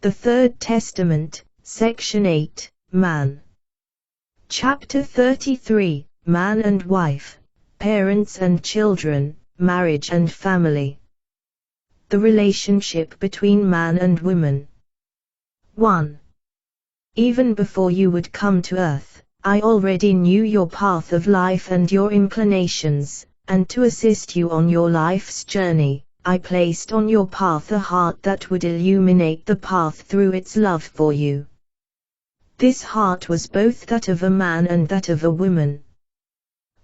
The Third Testament, Section 8, Man. Chapter 33, Man and Wife, Parents and Children, Marriage and Family. The relationship between man and woman. 1. Even before you would come to earth, I already knew your path of life and your inclinations, and to assist you on your life's journey, I placed on your path a heart that would illuminate the path through its love for you. This heart was both that of a man and that of a woman.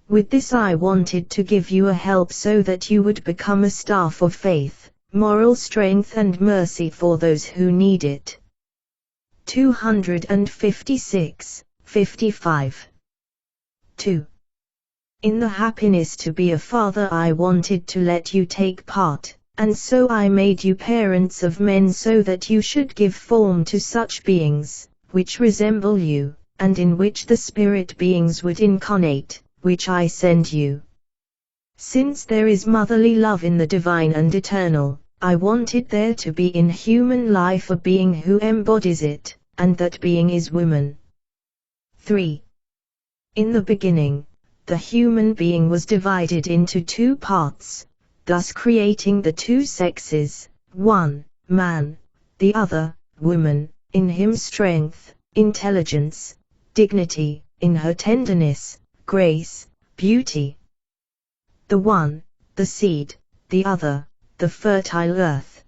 With this I wanted to give you a help so that you would become a staff of faith, moral strength and mercy for those who need it. 256:55. 2. In the happiness to be a father I wanted to let you take part, and so I made you parents of men so that you should give form to such beings, which resemble you, and in which the spirit beings would incarnate, which I send you. Since there is motherly love in the divine and eternal, I wanted there to be in human life a being who embodies it, and that being is woman. 3. In the beginning, the human being was divided into two parts, thus creating the two sexes, one, man, the other, woman, in him strength, intelligence, dignity, in her tenderness, grace, beauty. The one, the seed, the other, the fertile earth.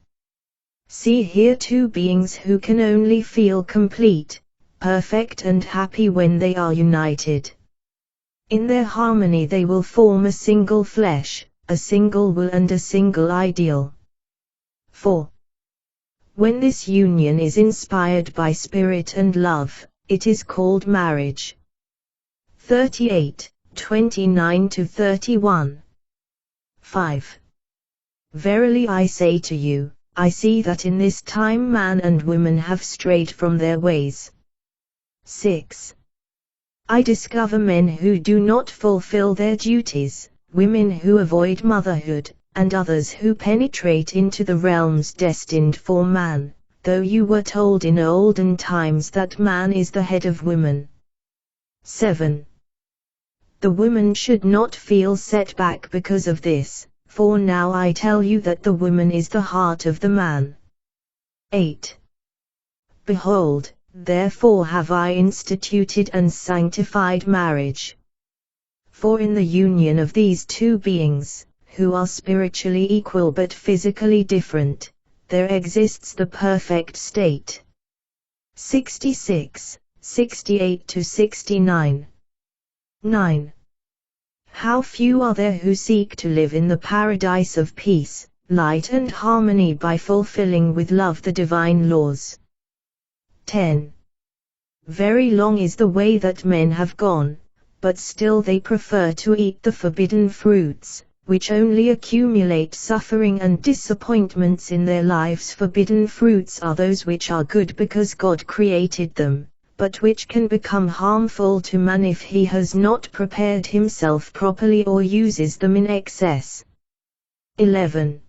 See here two beings who can only feel complete, perfect and happy when they are united. In their harmony they will form a single flesh, a single will and a single ideal. 4. When this union is inspired by spirit and love, it is called marriage. 38:29-31. 5. Verily I say to you, I see that in this time man and woman have strayed from their ways. 6. I discover men who do not fulfill their duties, women who avoid motherhood, and others who penetrate into the realms destined for man, though you were told in olden times that man is the head of woman. 7. The woman should not feel set back because of this, for now I tell you that the woman is the heart of the man. 8. Behold, therefore have I instituted and sanctified marriage. For in the union of these two beings, who are spiritually equal but physically different, there exists the perfect state. 66:68-69. 9. How few are there who seek to live in the paradise of peace, light and harmony by fulfilling with love the divine laws. 10. Very long is the way that men have gone, but still they prefer to eat the forbidden fruits, which only accumulate suffering and disappointments in their lives. Forbidden fruits are those which are good because God created them, but which can become harmful to man if he has not prepared himself properly or uses them in excess. 11.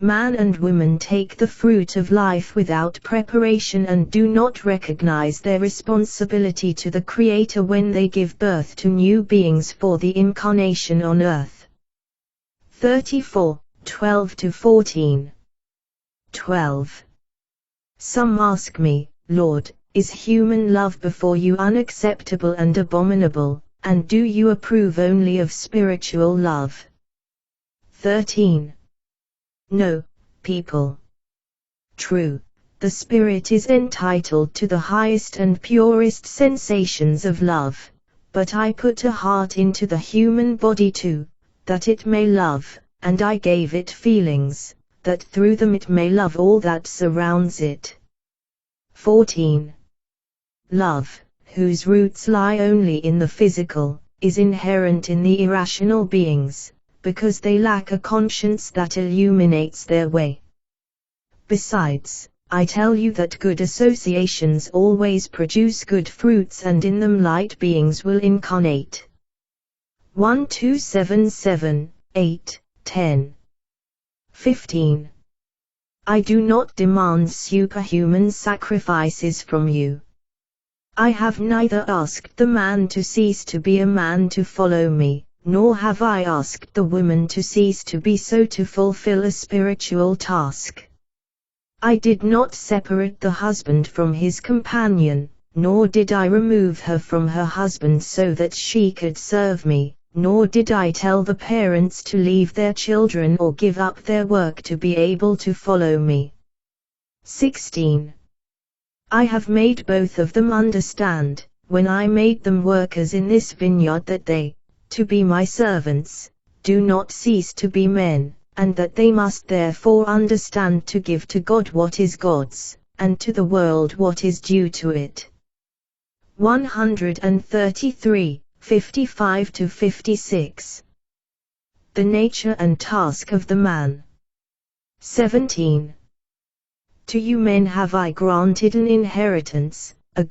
Man and woman take the fruit of life without preparation and do not recognize their responsibility to the Creator when they give birth to new beings for the incarnation on earth. 34:12-14. 12. Some ask me, Lord, is human love before you unacceptable and abominable, and do you approve only of spiritual love? 13. No, people. True, the spirit is entitled to the highest and purest sensations of love, but I put a heart into the human body too, that it may love, and I gave it feelings, that through them it may love all that surrounds it. 14. Love, whose roots lie only in the physical, is inherent in the irrational beings, because they lack a conscience that illuminates their way. Besides, I tell you that good associations always produce good fruits and in them light beings will incarnate. 1277, 8, 10. 15. I do not demand superhuman sacrifices from you. I have neither asked the man to cease to be a man to follow me, nor have I asked the woman to cease to be so to fulfill a spiritual task. I did not separate the husband from his companion, nor did I remove her from her husband so that she could serve me, nor did I tell the parents to leave their children or give up their work to be able to follow me. 16. I have made both of them understand, when I made them workers in this vineyard, that they, to be my servants, do not cease to be men, and that they must therefore understand to give to God what is God's, and to the world what is due to it. 133, 55-56. The nature and task of the man. 17. To you men have I granted an inheritance, a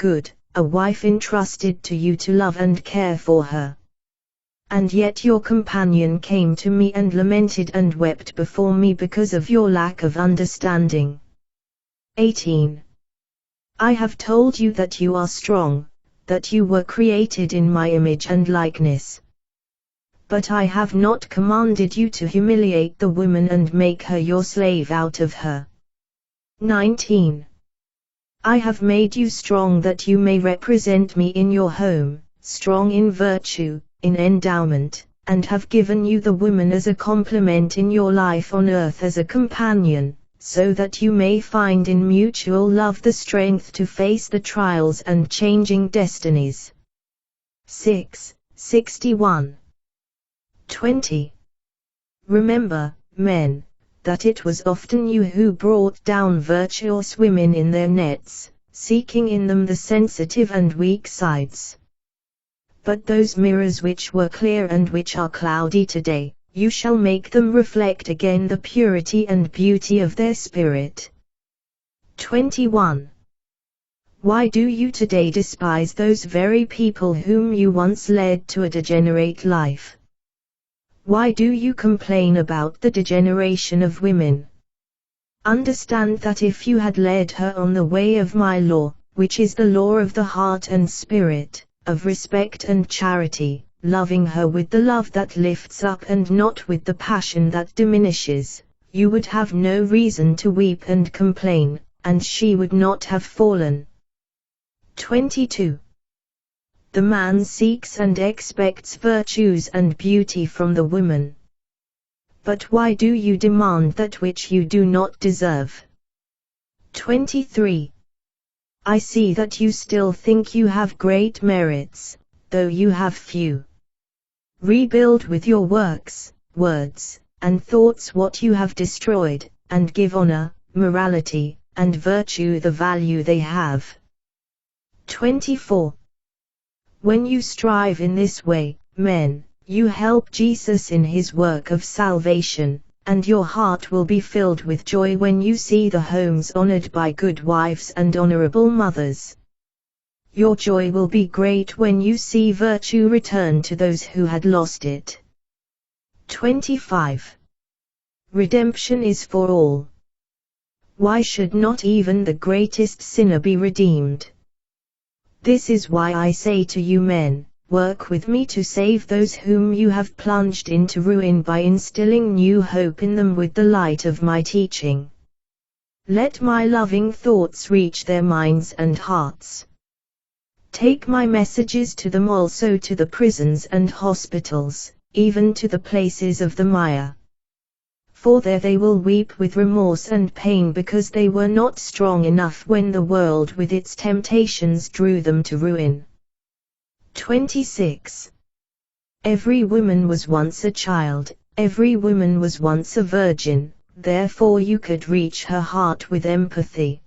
wife entrusted to you to love and care for her. And yet your companion came to me and lamented and wept before me because of your lack of understanding. 18. I have told you that you are strong, that you were created in my image and likeness. But I have not commanded you to humiliate the woman and make her your slave out of her. 19. I have made you strong that you may represent me in your home, strong in virtue, in endowment, and have given you the woman as a complement in your life on earth as a companion, so that you may find in mutual love the strength to face the trials and changing destinies. 6. 61. 20. Remember, men, that it was often you who brought down virtuous women in their nets, seeking in them the sensitive and weak sides. But those mirrors which were clear and which are cloudy today, you shall make them reflect again the purity and beauty of their spirit. 21. Why do you today despise those very people whom you once led to a degenerate life? Why do you complain about the degeneration of women? Understand that if you had led her on the way of my law, which is the law of the heart and spirit, of respect and charity, loving her with the love that lifts up and not with the passion that diminishes, you would have no reason to weep and complain, and she would not have fallen. 22. The man seeks and expects virtues and beauty from the woman. But why do you demand that which you do not deserve? 23. I see that you still think you have great merits, though you have few. Rebuild with your works, words, and thoughts what you have destroyed, and give honor, morality, and virtue the value they have. 24. When you strive in this way, men, you help Jesus in his work of salvation, and your heart will be filled with joy when you see the homes honored by good wives and honorable mothers. Your joy will be great when you see virtue return to those who had lost it. 25. Redemption is for all. Why should not even the greatest sinner be redeemed? This is why I say to you men, work with me to save those whom you have plunged into ruin by instilling new hope in them with the light of my teaching. Let my loving thoughts reach their minds and hearts. Take my messages to them also, to the prisons and hospitals, even to the places of the mire. For there they will weep with remorse and pain because they were not strong enough when the world with its temptations drew them to ruin. 26. Every woman was once a child, every woman was once a virgin, therefore you could reach her heart with empathy.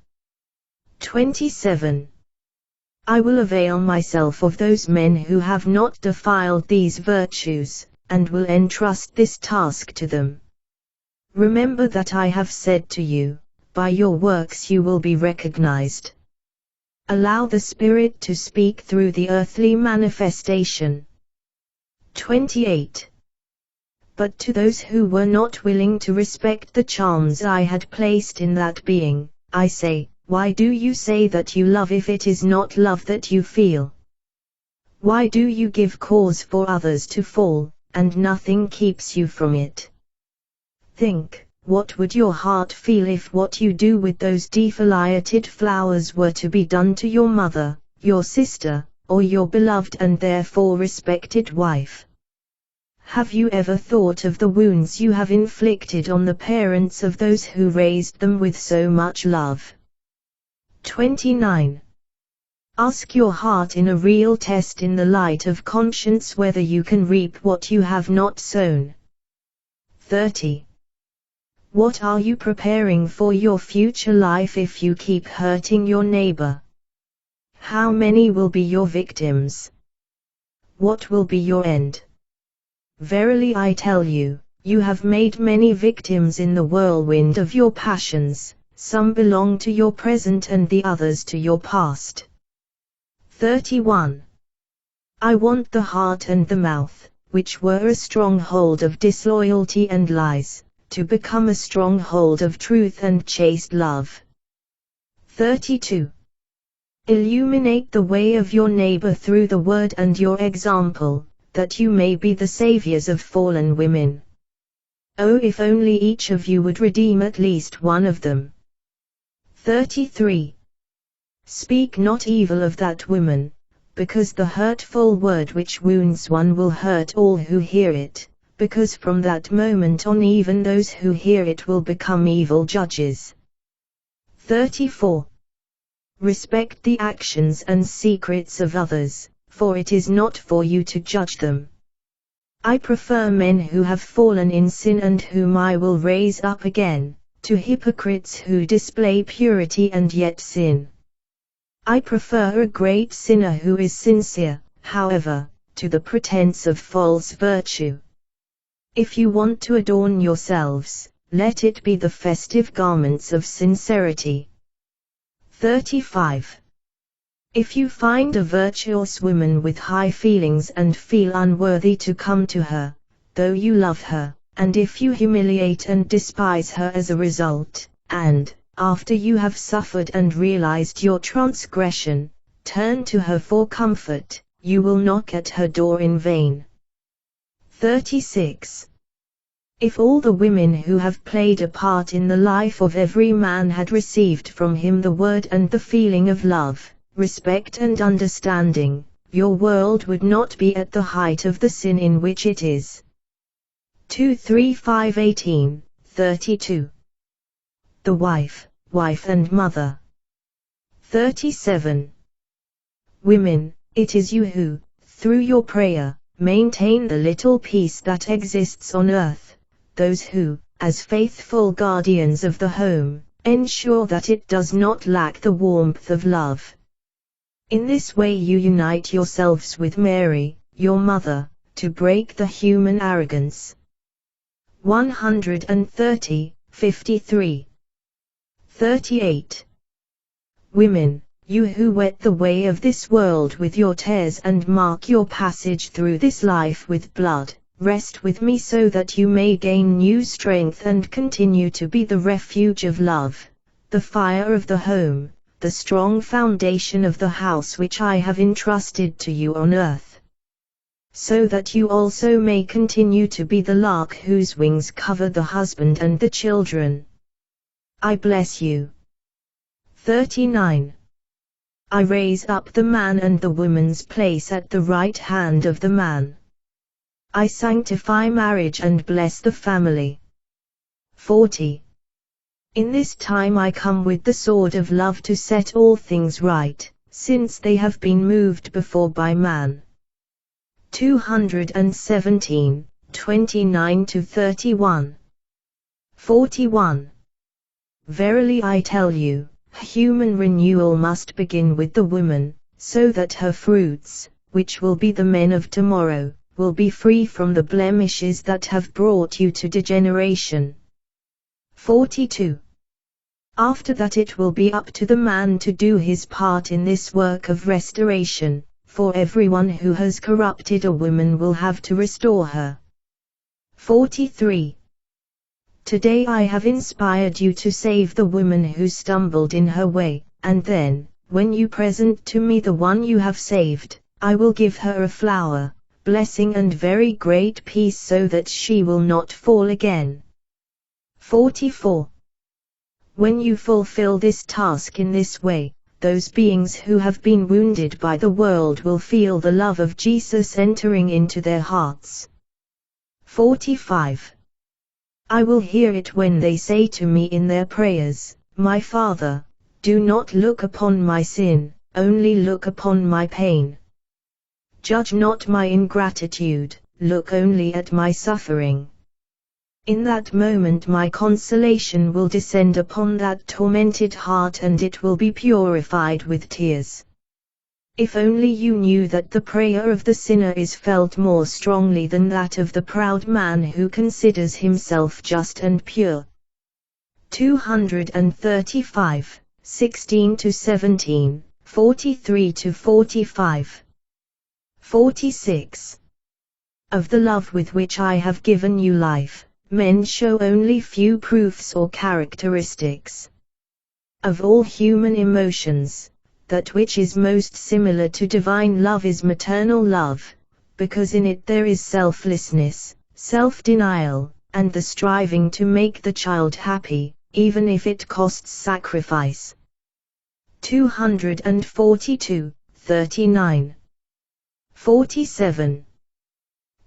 27. I will avail myself of those men who have not defiled these virtues, and will entrust this task to them. Remember that I have said to you, by your works you will be recognized. Allow the Spirit to speak through the earthly manifestation. 28. But to those who were not willing to respect the charms I had placed in that being, I say, why do you say that you love if it is not love that you feel? Why do you give cause for others to fall, and nothing keeps you from it? Think, what would your heart feel if what you do with those defoliated flowers were to be done to your mother, your sister, or your beloved and therefore respected wife? Have you ever thought of the wounds you have inflicted on the parents of those who raised them with so much love? 29. Ask your heart in a real test in the light of conscience whether you can reap what you have not sown. 30. What are you preparing for your future life if you keep hurting your neighbor? How many will be your victims? What will be your end? Verily I tell you, you have made many victims in the whirlwind of your passions, some belong to your present and the others to your past. 31. I want the heart and the mouth, which were a stronghold of disloyalty and lies, to become a stronghold of truth and chaste love. 32. Illuminate the way of your neighbor through the word and your example, that you may be the saviors of fallen women. Oh, if only each of you would redeem at least one of them. 33. Speak not evil of that woman, because the hurtful word which wounds one will hurt all who hear it, because from that moment on even those who hear it will become evil judges. 34. Respect the actions and secrets of others, for it is not for you to judge them. I prefer men who have fallen in sin and whom I will raise up again, to hypocrites who display purity and yet sin. I prefer a great sinner who is sincere, however, to the pretense of false virtue. If you want to adorn yourselves, let it be the festive garments of sincerity. 35. If you find a virtuous woman with high feelings and feel unworthy to come to her, though you love her, and if you humiliate and despise her as a result, and, after you have suffered and realized your transgression, turn to her for comfort, you will knock at her door in vain. 36. If all the women who have played a part in the life of every man had received from him the word and the feeling of love, respect and understanding, your world would not be at the height of the sin in which it is. 2-3-5-18, 32. The wife and mother. 37. Women, it is you who, through your prayer, maintain the little peace that exists on earth, those who, as faithful guardians of the home, ensure that it does not lack the warmth of love. In this way you unite yourselves with Mary, your mother, to break the human arrogance. 130, 53. 38. Women, you who wet the way of this world with your tears and mark your passage through this life with blood, rest with me so that you may gain new strength and continue to be the refuge of love, the fire of the home, the strong foundation of the house which I have entrusted to you on earth. So that you also may continue to be the lark whose wings cover the husband and the children. I bless you. 39. I raise up the man and the woman's place at the right hand of the man. I sanctify marriage and bless the family. 40. In this time I come with the sword of love to set all things right, since they have been moved before by man. 217, 29-31. 41. Verily I tell you, human renewal must begin with the woman, so that her fruits, which will be the men of tomorrow, will be free from the blemishes that have brought you to degeneration. 42. After that it will be up to the man to do his part in this work of restoration, for everyone who has corrupted a woman will have to restore her. 43. Today I have inspired you to save the woman who stumbled in her way, and then, when you present to me the one you have saved, I will give her a flower, blessing and very great peace so that she will not fall again. 44. When you fulfill this task in this way, those beings who have been wounded by the world will feel the love of Jesus entering into their hearts. 45. I will hear it when they say to me in their prayers, My Father, do not look upon my sin, only look upon my pain. Judge not my ingratitude, look only at my suffering. In that moment my consolation will descend upon that tormented heart and it will be purified with tears. If only you knew that the prayer of the sinner is felt more strongly than that of the proud man who considers himself just and pure. 235, 16-17, 43-45. 46. Of the love with which I have given you life, men show only few proofs or characteristics. Of all human emotions, that which is most similar to divine love is maternal love, because in it there is selflessness, self-denial, and the striving to make the child happy, even if it costs sacrifice. 242, 39. 47.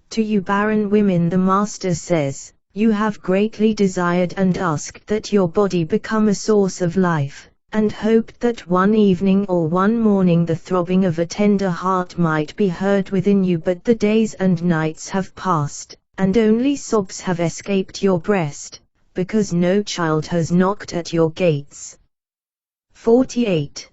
To you barren women the Master says, you have greatly desired and asked that your body become a source of life, and hoped that one evening or one morning the throbbing of a tender heart might be heard within you, but the days and nights have passed, and only sobs have escaped your breast, because no child has knocked at your gates. 48.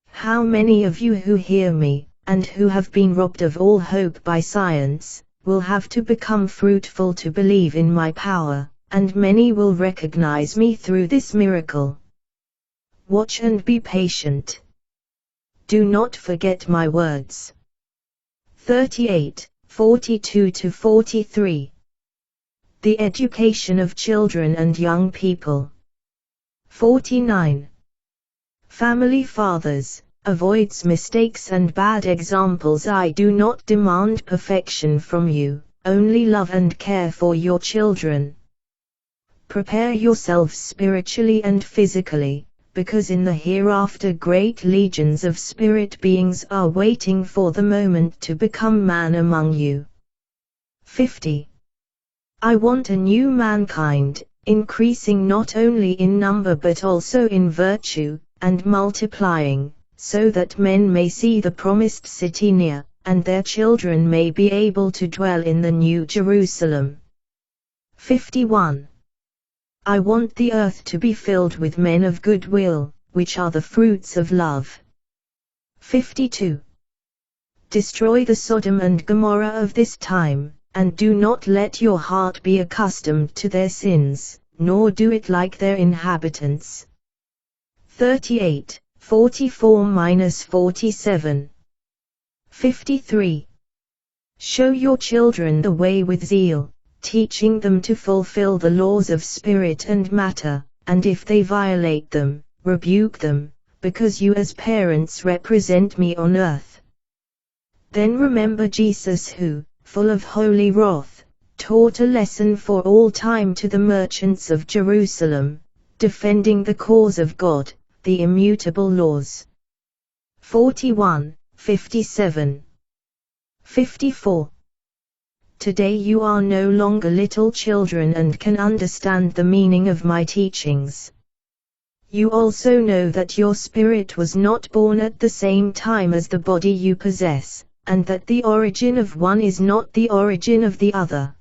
How many of you who hear me, and who have been robbed of all hope by science, will have to become fruitful to believe in my power, and many will recognize me through this miracle. Watch and be patient. Do not forget my words. 38, 42-43. The education of children and young people. 49. Family fathers, avoids mistakes and bad examples. I do not demand perfection from you, only love and care for your children. Prepare yourselves spiritually and physically, because in the hereafter great legions of spirit beings are waiting for the moment to become man among you. 50. I want a new mankind, increasing not only in number but also in virtue, and multiplying, so that men may see the promised city near, and their children may be able to dwell in the New Jerusalem. 51. I want the earth to be filled with men of good will, which are the fruits of love. 52. Destroy the Sodom and Gomorrah of this time, and do not let your heart be accustomed to their sins, nor do it like their inhabitants. 38, 44-47. 53. Show your children the way with zeal, teaching them to fulfill the laws of spirit and matter, and if they violate them, rebuke them, because you as parents represent me on earth. Then remember Jesus who, full of holy wrath, taught a lesson for all time to the merchants of Jerusalem, defending the cause of God, the immutable laws. 41, 57. 54. Today you are no longer little children and can understand the meaning of my teachings. You also know that your spirit was not born at the same time as the body you possess, and that the origin of one is not the origin of the other.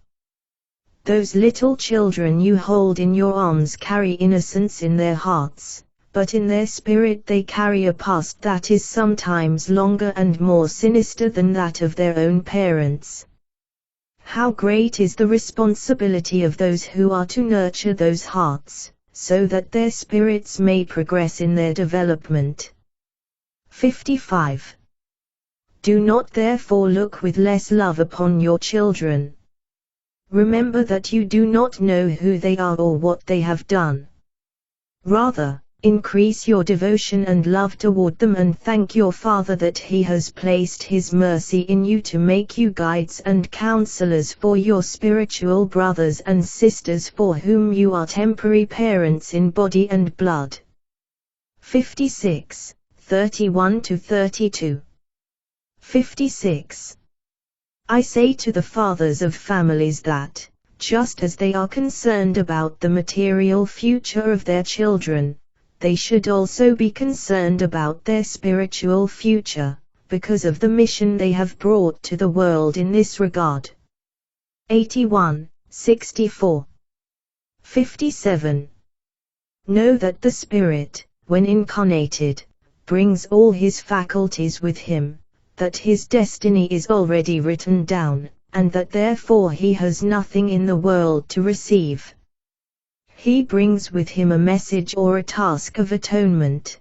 Those little children you hold in your arms carry innocence in their hearts, but in their spirit they carry a past that is sometimes longer and more sinister than that of their own parents. How great is the responsibility of those who are to nurture those hearts, so that their spirits may progress in their development. 55. Do not therefore look with less love upon your children. Remember that you do not know who they are or what they have done. Rather, increase your devotion and love toward them and thank your Father that He has placed His mercy in you to make you guides and counselors for your spiritual brothers and sisters for whom you are temporary parents in body and blood. 56, 31-32. 56. I say to the fathers of families that, just as they are concerned about the material future of their children, they should also be concerned about their spiritual future, because of the mission they have brought to the world in this regard. 81, 64. 57. Know that the Spirit, when incarnated, brings all His faculties with Him, that His destiny is already written down, and that therefore He has nothing in the world to receive. He brings with Him a message or a task of atonement.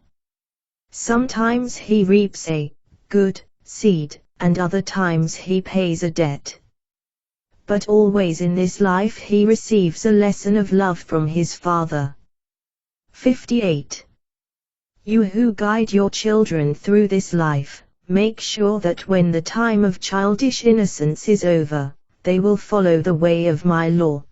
Sometimes He reaps a good seed, and other times He pays a debt. But always in this life He receives a lesson of love from His Father. 58. You who guide your children through this life, make sure that when the time of childish innocence is over, they will follow the way of my law.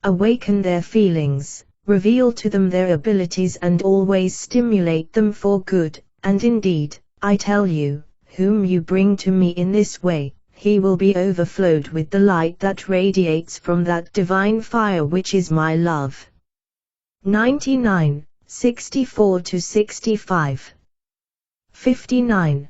Awaken their feelings, reveal to them their abilities and always stimulate them for good, and indeed, I tell you, whom you bring to me in this way, he will be overflowed with the light that radiates from that divine fire which is my love. 99, 64-65. 59.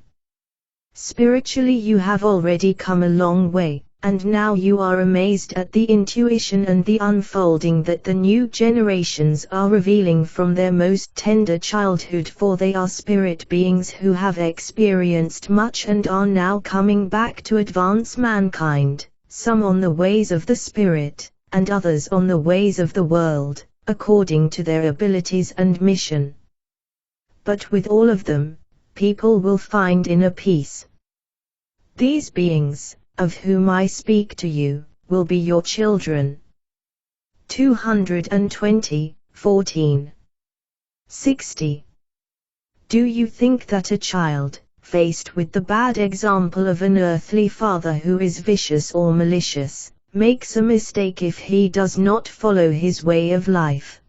Spiritually you have already come a long way, and now you are amazed at the intuition and the unfolding that the new generations are revealing from their most tender childhood, for they are spirit beings who have experienced much and are now coming back to advance mankind, some on the ways of the Spirit, and others on the ways of the world, according to their abilities and mission. But with all of them, people will find inner peace. These beings, of whom I speak to you, will be your children. 220, 14. 60. Do you think that a child, faced with the bad example of an earthly father who is vicious or malicious, makes a mistake if he does not follow his way of life?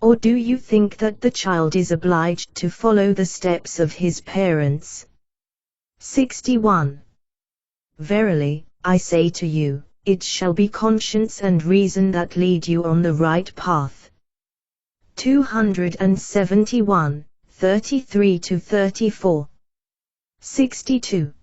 Or do you think that the child is obliged to follow the steps of his parents? 61. Verily, I say to you, it shall be conscience and reason that lead you on the right path. 271, 33-34. 62.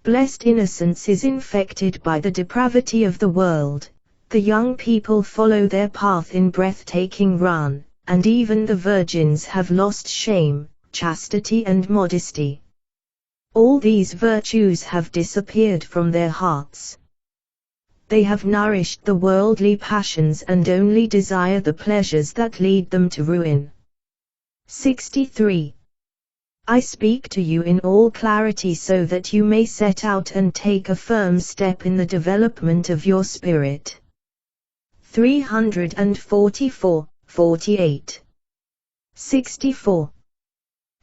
Blessed innocence is infected by the depravity of the world. The young people follow their path in breathtaking run, and even the virgins have lost shame, chastity and modesty. All these virtues have disappeared from their hearts. They have nourished the worldly passions and only desire the pleasures that lead them to ruin. 63. I speak to you in all clarity so that you may set out and take a firm step in the development of your spirit. 344, 48. 64.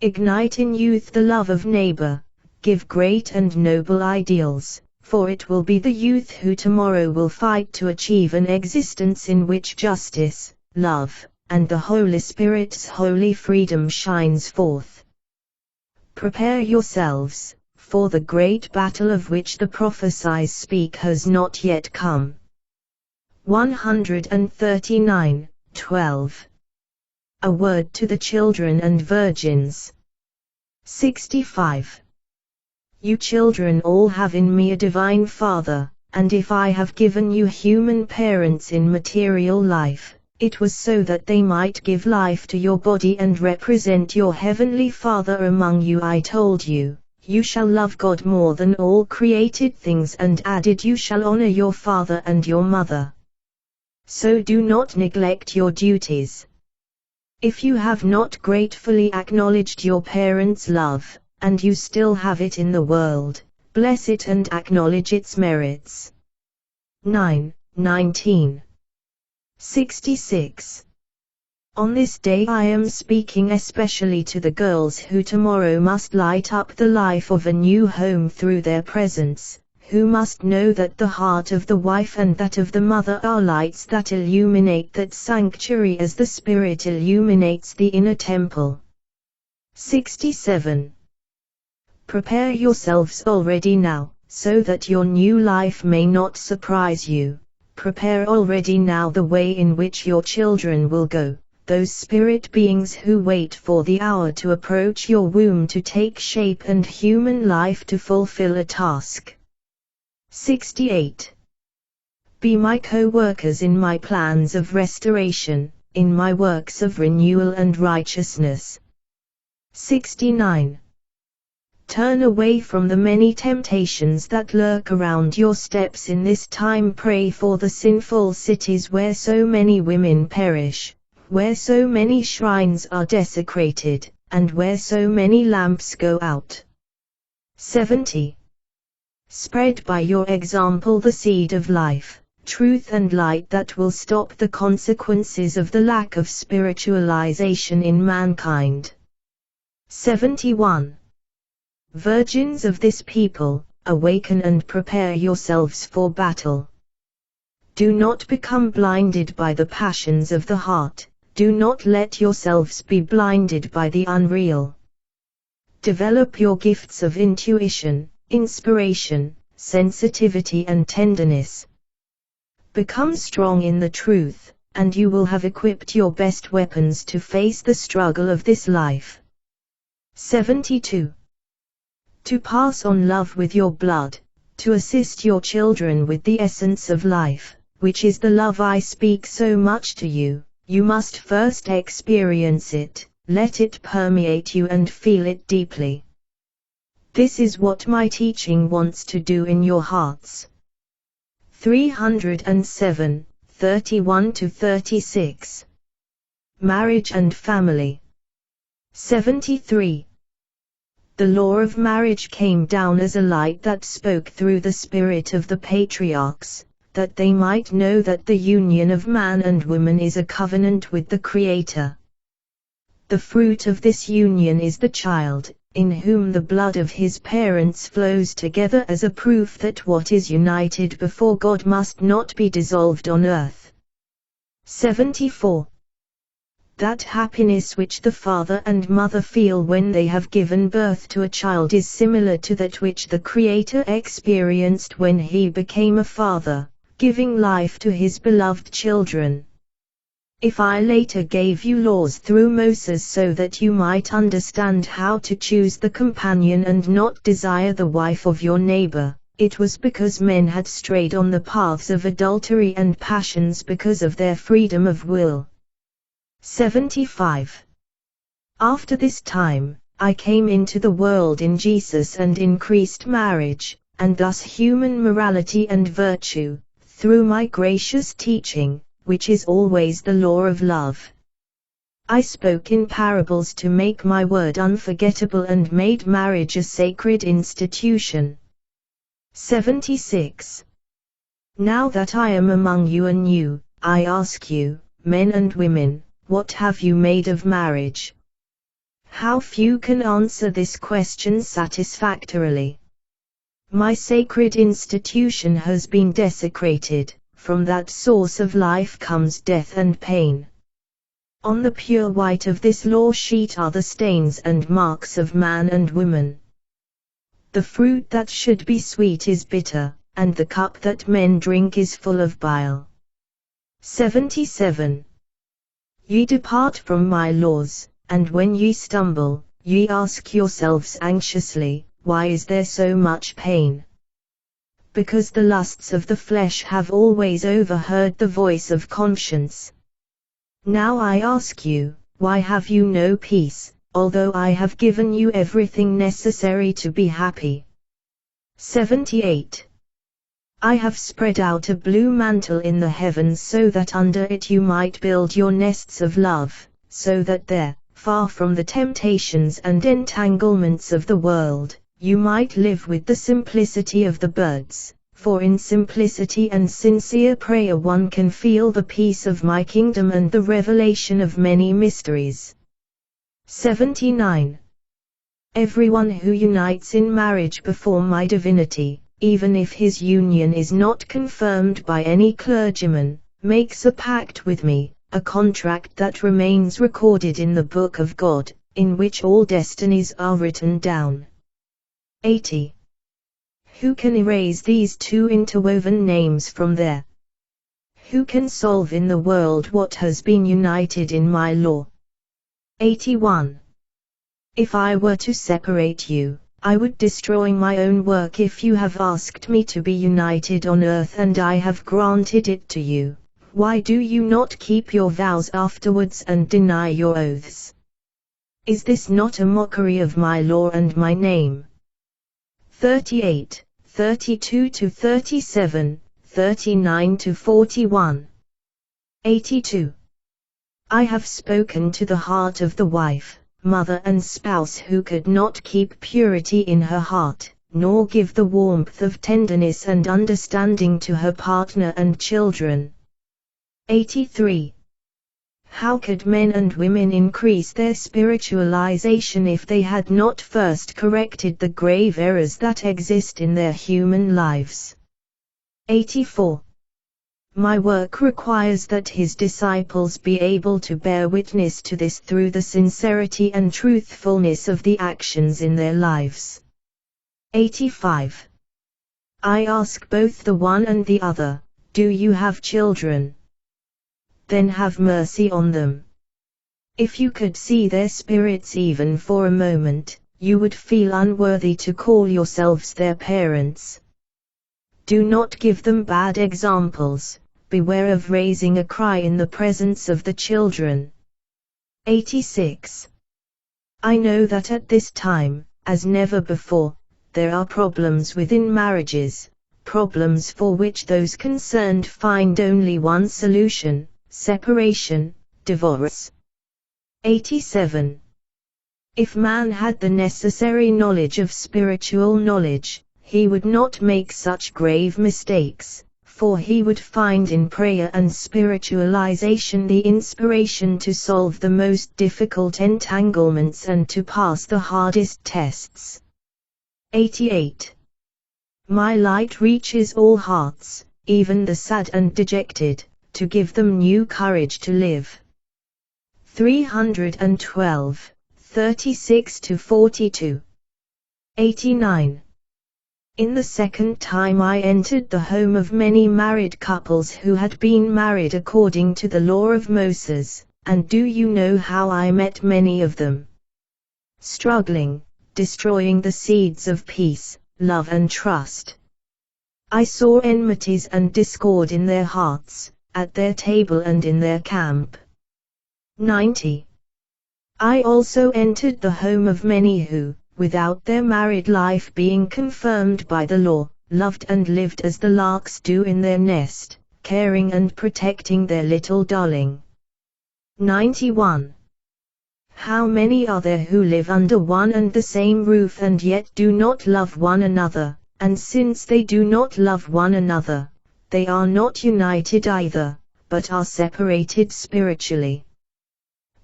Ignite in youth the love of neighbor. Give great and noble ideals, for it will be the youth who tomorrow will fight to achieve an existence in which justice, love, and the Holy Spirit's holy freedom shines forth. Prepare yourselves, for the great battle of which the prophesies speak has not yet come. 139, 12. A word to the children and virgins. 65. You children all have in me a divine Father, and if I have given you human parents in material life, it was so that they might give life to your body and represent your heavenly Father among you. I told you, you shall love God more than all created things, and added, you shall honor your father and your mother. So do not neglect your duties. If you have not gratefully acknowledged your parents' love, and you still have it in the world, bless it and acknowledge its merits. 9:19. 66. On this day I am speaking especially to the girls who tomorrow must light up the life of a new home through their presence, who must know that the heart of the wife and that of the mother are lights that illuminate that sanctuary as the Spirit illuminates the inner temple. 67. Prepare yourselves already now, so that your new life may not surprise you. Prepare already now the way in which your children will go, those spirit beings who wait for the hour to approach your womb to take shape and human life to fulfill a task. 68. Be my co-workers in my plans of restoration, in my works of renewal and righteousness. 69. Turn away from the many temptations that lurk around your steps in this time. Pray for the sinful cities where so many women perish, where so many shrines are desecrated, and where so many lamps go out. 70. Spread by your example the seed of life, truth and light that will stop the consequences of the lack of spiritualization in mankind. 71. Virgins of this people, awaken and prepare yourselves for battle. Do not become blinded by the passions of the heart, do not let yourselves be blinded by the unreal. Develop your gifts of intuition, inspiration, sensitivity and tenderness. Become strong in the truth, and you will have equipped your best weapons to face the struggle of this life. 72. To pass on love with your blood, to assist your children with the essence of life, which is the love I speak so much to you, you must first experience it, let it permeate you and feel it deeply. This is what my teaching wants to do in your hearts. 307, 31-36. Marriage and family. 73. The law of marriage came down as a light that spoke through the spirit of the patriarchs, that they might know that the union of man and woman is a covenant with the Creator. The fruit of this union is the child, in whom the blood of his parents flows together as a proof that what is united before God must not be dissolved on earth. 74. That happiness which the father and mother feel when they have given birth to a child is similar to that which the Creator experienced when he became a father, giving life to his beloved children. If I later gave you laws through Moses so that you might understand how to choose the companion and not desire the wife of your neighbor, it was because men had strayed on the paths of adultery and passions because of their freedom of will. 75. After this time, I came into the world in Jesus and increased marriage, and thus human morality and virtue, through my gracious teaching, which is always the law of love. I spoke in parables to make my word unforgettable and made marriage a sacred institution. 76. Now that I am among you anew, I ask you, men and women, what have you made of marriage? How few can answer this question satisfactorily. My sacred institution has been desecrated, from that source of life comes death and pain. On the pure white of this law sheet are the stains and marks of man and woman. The fruit that should be sweet is bitter, and the cup that men drink is full of bile. 77. Ye depart from my laws, and when ye stumble, ye ask yourselves anxiously, why is there so much pain? Because the lusts of the flesh have always overheard the voice of conscience. Now I ask you, why have you no peace, although I have given you everything necessary to be happy? 78. I have spread out a blue mantle in the heavens so that under it you might build your nests of love, so that there, far from the temptations and entanglements of the world, you might live with the simplicity of the birds, for in simplicity and sincere prayer one can feel the peace of my kingdom and the revelation of many mysteries. 79. Everyone who unites in marriage before my divinity, even if his union is not confirmed by any clergyman, makes a pact with me, a contract that remains recorded in the book of God, in which all destinies are written down. 80. Who can erase these two interwoven names from there? Who can solve in the world what has been united in my law? 81. If I were to separate you, I would destroy my own work. If you have asked me to be united on earth and I have granted it to you, why do you not keep your vows afterwards and deny your oaths? Is this not a mockery of my law and my name? 38, 32 to 37, 39 to 41. 82. I have spoken to the heart of the wife, mother and spouse who could not keep purity in her heart, nor give the warmth of tenderness and understanding to her partner and children. 83. How could men and women increase their spiritualization if they had not first corrected the grave errors that exist in their human lives? 84. My work requires that his disciples be able to bear witness to this through the sincerity and truthfulness of the actions in their lives. 85. I ask both the one and the other, do you have children? Then have mercy on them. If you could see their spirits even for a moment, you would feel unworthy to call yourselves their parents. Do not give them bad examples. Beware of raising a cry in the presence of the children. 86. I know that at this time, as never before, there are problems within marriages, problems for which those concerned find only one solution: separation, divorce. 87. If man had the necessary knowledge of spiritual knowledge, he would not make such grave mistakes, for he would find in prayer and spiritualization the inspiration to solve the most difficult entanglements and to pass the hardest tests. 88. My light reaches all hearts, even the sad and dejected, to give them new courage to live. 312, 36 to 42. 89. In the second time I entered the home of many married couples who had been married according to the law of Moses, and do you know how I met many of them? Struggling, destroying the seeds of peace, love and trust. I saw enmities and discord in their hearts, at their table and in their camp. 90. I also entered the home of many who, without their married life being confirmed by the law, loved and lived as the larks do in their nest, caring and protecting their little darling. 91. How many are there who live under one and the same roof and yet do not love one another, and since they do not love one another, they are not united either, but are separated spiritually.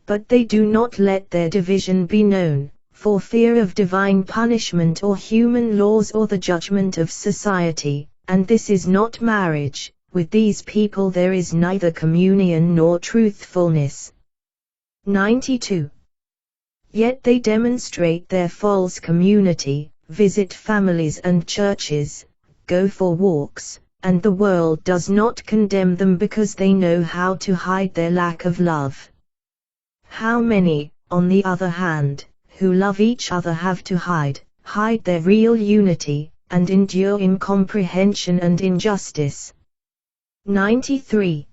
But they do not let their division be known, for fear of divine punishment or human laws or the judgment of society, and this is not marriage. With these people there is neither communion nor truthfulness. 92. Yet they demonstrate their false community, visit families and churches, go for walks, and the world does not condemn them because they know how to hide their lack of love. How many, on the other hand, who love each other have to hide their real unity, and endure incomprehension and injustice. 93.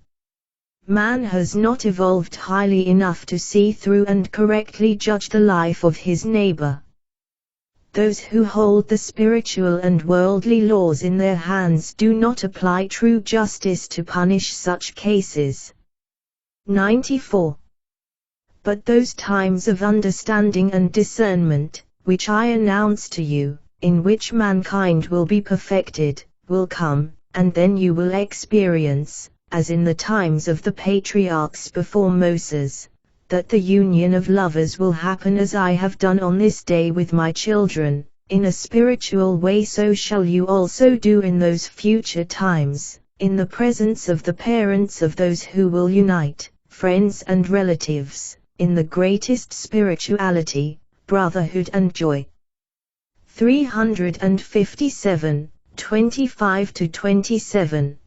Man has not evolved highly enough to see through and correctly judge the life of his neighbor. Those who hold the spiritual and worldly laws in their hands do not apply true justice to punish such cases. 94. But those times of understanding and discernment, which I announce to you, in which mankind will be perfected, will come, and then you will experience, as in the times of the patriarchs before Moses, that the union of lovers will happen as I have done on this day with my children. In a spiritual way so shall you also do in those future times, in the presence of the parents of those who will unite, friends and relatives, in the greatest spirituality, brotherhood and joy. 357, 25-27